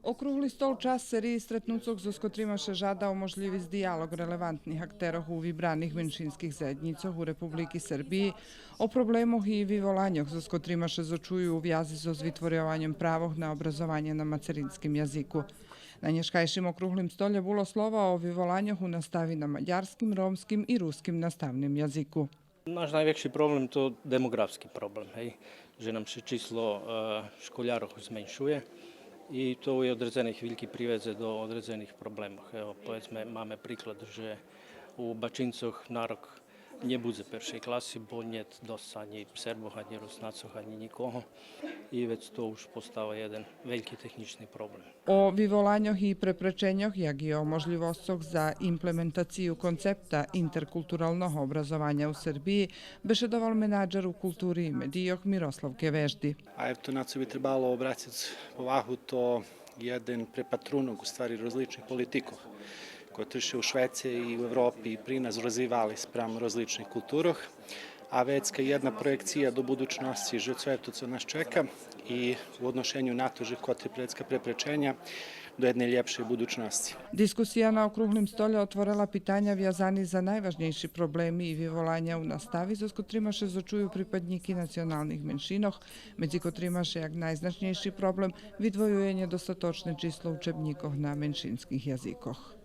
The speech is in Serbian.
Okrúhly stol čas sérii stretnúcok zo Skotrimaše žádal umožlivý dialog relevantných aktérov u vybraných menšinských zajednicoch u Republiky Srbiji o problémoch i vyvolanjoch zo Skotrimaše zočuju u vjazi so vytvorjovanjem právoh na obrazovanje na macerinskim jaziku. Na nješkajšim okrúhlim stolje bilo slova o vyvolanjoh u nastavi na mađarskim, romskim i ruskim nastavnim jaziku. Naš najveći problem je to demografski problem, že nam se číslo školjárov zmenšuje i to u određenih velikih priveze do određenih problema. Evo, povedzme, máme príklad, že u Bačincoch nárok nebude peršej klasy, bo niet dosť ani Srboch, ani Rusnacoch, ani nikoho i već to už postava jedan veliki tehnični problem. O vyvolanjoh i preprečenjoh, jak i o možljivoscoh za implementaciju koncepta interkulturalnog obrazovanja u Srbiji, bešedoval menadžer u kulturi i medijoh Miroslav Keveždi. A eto, na co bi trebalo obratiti povahu, to jedan prepatrunog, u stvari, različnih politikov, koje še u Švece i u Evropi pri nas razvivali sprem različnih kulturoh, a već jedna projekcija do budućnosti, že sve to, co nas čeka i u odnošenju na to, že kotipredska preprečenja do jedne ljepše budućnosti. Diskusija na okrúhlim stolje otvorila pitanja vjazani za najvažnejši problemi i vyvolanja u nastavi, zo Skotrimaše zočuju pripadniki nacionalnih menšinoh, medzi Kotrimaše jak najznačnejši problem vidvojuje nedostatočne číslo učebníkoh na menšinskih jazikoh.